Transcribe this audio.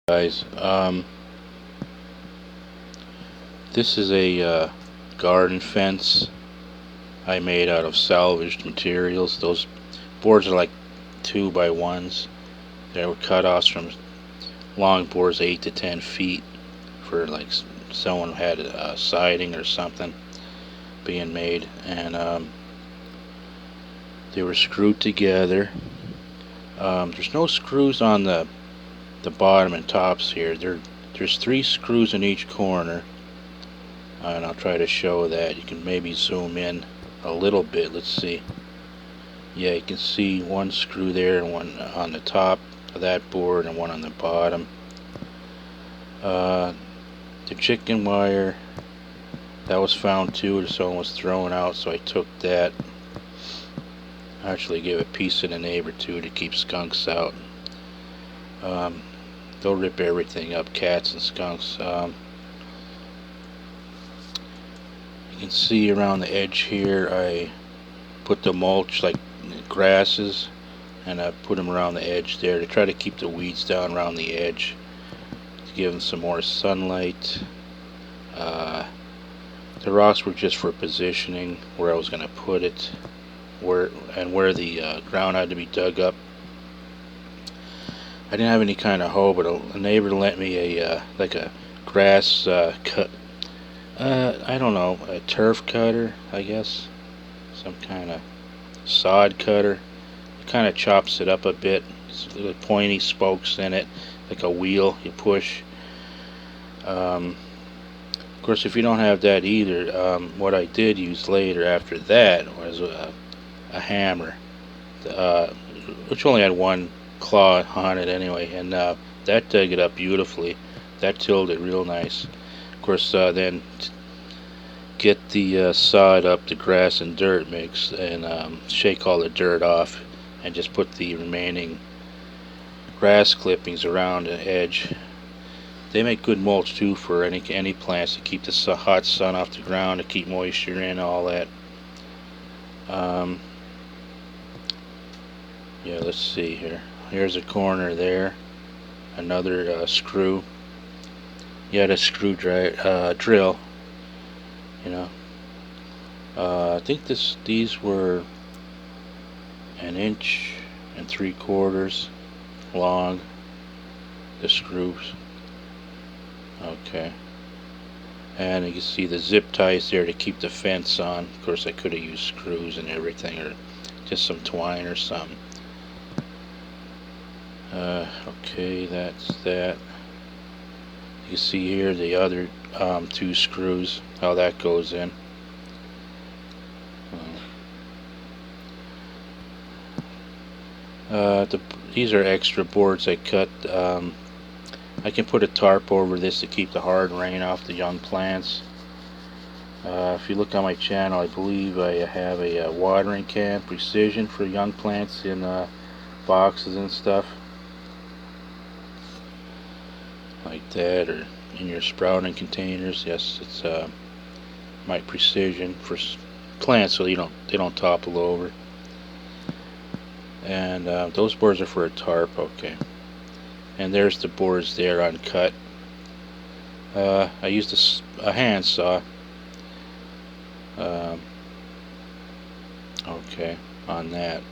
Guys, this is a garden fence I made out of salvaged materials. Those boards are like 2x1s. They were cut-offs from long boards, 8 to 10 feet, for like someone had a siding or something being made, and they were screwed together. There's no screws on the bottom and tops here. There's 3 screws in each corner, and I'll try to show that. You can maybe zoom in a little bit. Let's see. Yeah, you can see 1 screw there and 1 on the top of that board and 1 on the bottom. The chicken wire, that was found too. Someone was throwing out, so I took that. I actually gave a piece to the neighbor too to keep skunks out. They'll rip everything up, cats and skunks. You can see around the edge here I put the mulch, like grasses, and I put them around the edge there to try to keep the weeds down around the edge, to give them some more sunlight. The rocks were just for positioning where I was going to put it, where the ground had to be dug up. I didn't have any kind of hoe, but a neighbor lent me a like a grass cut. I don't know, a turf cutter, I guess, some kind of sod cutter. It kind of chops it up a bit. It's little pointy spokes in it, like a wheel you push. Of course, if you don't have that either, what I did use later after that was a hammer, which only had 1 claw on it anyway, and that dug it up beautifully. That tilled it real nice. Of course, then get the sod up, the grass and dirt mix, and shake all the dirt off, and just put the remaining grass clippings around the edge. They make good mulch too for any plants, to keep the hot sun off the ground, to keep moisture in, all that. Yeah, let's see here. Here's a corner there, another screw. You had a screw drill, you know. I think these were 1 3/4 inches long, the screws. Okay, and you can see the zip ties there to keep the fence on. Of course, I could have used screws and everything, or just some twine or something. Okay, that's that. You see here the other 2 screws, how that goes in. These are extra boards I cut. I can put a tarp over this to keep the hard rain off the young plants. If you look on my channel, I believe I have a watering can, precision, for young plants in boxes and stuff like that, or in your sprouting containers. Yes, it's my precision for plants, so they don't topple over. And those boards are for a tarp. Okay, and there's the boards there uncut. I used a hand saw. Okay, on that.